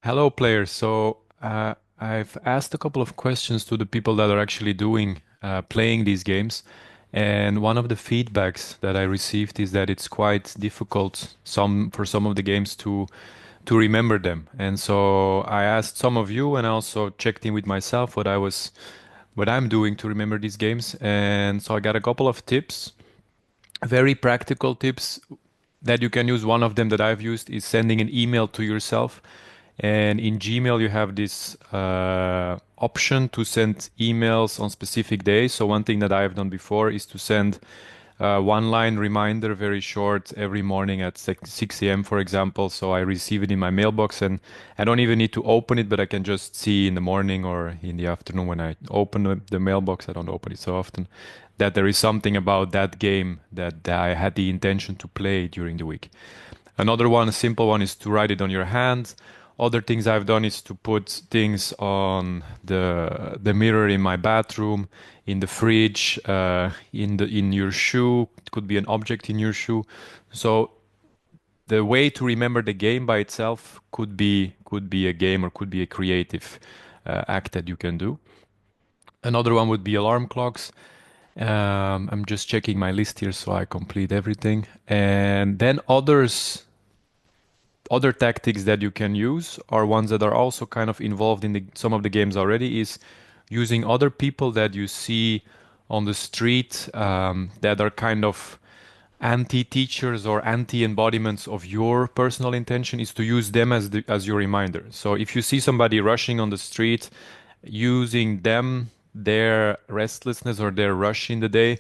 Hello, players. I've asked a couple of questions to the people that are actually doing playing these games, and one of the feedbacks that I received is that it's quite difficult for some of the games to remember them. And so I asked some of you, and I also checked in with myself what I'm doing to remember these games. And so I got a couple of tips, very practical tips that you can use. One of them that I've used is sending an email to yourself. And in Gmail, you have this option to send emails on specific days. So one thing that I have done before is to send one line reminder, very short, every morning at 6 a.m., for example. So I receive it in my mailbox and I don't even need to open it, but I can just see in the morning or in the afternoon when I open the mailbox. I don't open it so often, that there is something about that game that I had the intention to play during the week. Another one, a simple one, is to write it on your hand. Other things I've done is to put things on the mirror in my bathroom, in the fridge, in your shoe. It could be an object in your shoe. So the way to remember the game by itself could be a game or could be a creative act that you can do. Another one would be alarm clocks. I'm just checking my list here so I complete everything. And then other tactics that you can use are ones that are also kind of involved in some of the games already, is using other people that you see on the street that are kind of anti-teachers or anti-embodiments of your personal intention, is to use them as your reminder. So if you see somebody rushing on the street, using them, their restlessness or their rush in the day,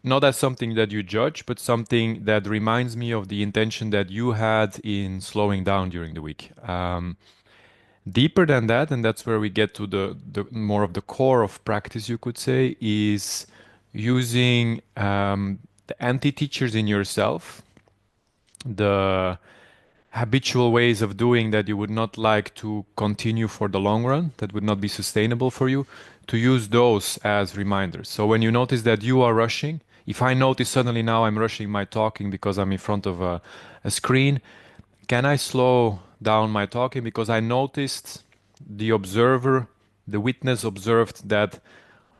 not as something that you judge, but something that reminds me of the intention that you had in slowing down during the week. Deeper than that, and that's where we get to the more of the core of practice, you could say, is using the anti-teachers in yourself, the habitual ways of doing that you would not like to continue for the long run, that would not be sustainable for you, to use those as reminders. So when you notice that you are rushing, if I notice suddenly now I'm rushing my talking because I'm in front of a screen, can I slow down my talking? Because I noticed the observer, the witness observed that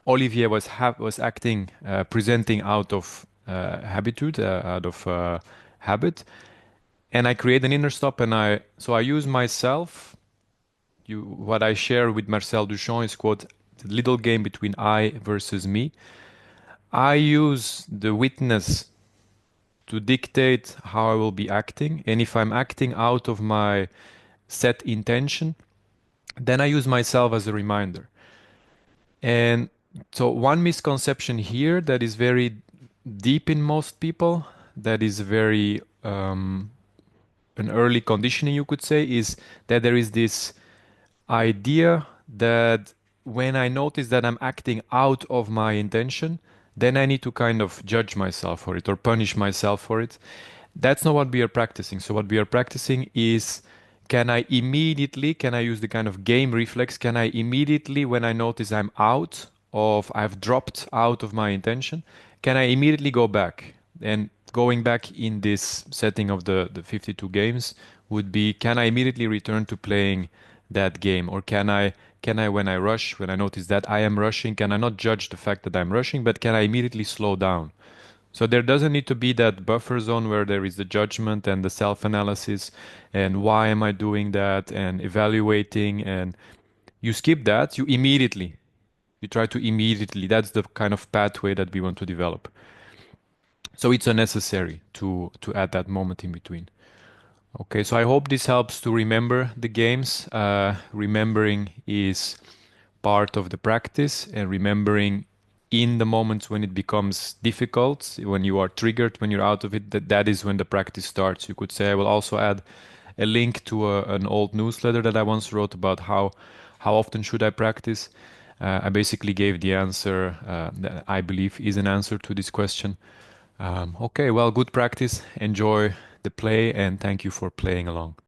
Olivier was acting, presenting out of habitude, out of habit, and I create an inner stop, and I use myself. What I share with Marcel Duchamp is, quote, the little game between I versus me. I use the witness to dictate how I will be acting, and if I'm acting out of my set intention, then I use myself as a reminder. And so one misconception here that is very deep in most people, that is very an early conditioning, you could say, is that there is this idea that when I notice that I'm acting out of my intention, then I need to kind of judge myself for it or punish myself for it. That's not what we are practicing. So what we are practicing is, can I use the kind of game reflex? Can I immediately, when I notice I've dropped out of my intention, can I immediately go back? And going back in this setting of the 52 games would be, can I immediately return to playing that game? Or can I, when I rush, when I notice that I am rushing, can I not judge the fact that I'm rushing, but can I immediately slow down? So there doesn't need to be that buffer zone where there is the judgment and the self-analysis and why am I doing that and evaluating, and you skip that, you try to immediately, that's the kind of pathway that we want to develop. So it's unnecessary to add that moment in between. Okay, so I hope this helps to remember the games. Remembering is part of the practice, and remembering in the moments when it becomes difficult, when you are triggered, when you're out of it, that is when the practice starts. You could say, I will also add a link to an old newsletter that I once wrote about how often should I practice. I basically gave the answer that I believe is an answer to this question. Okay, well, good practice. Enjoy the play, and thank you for playing along.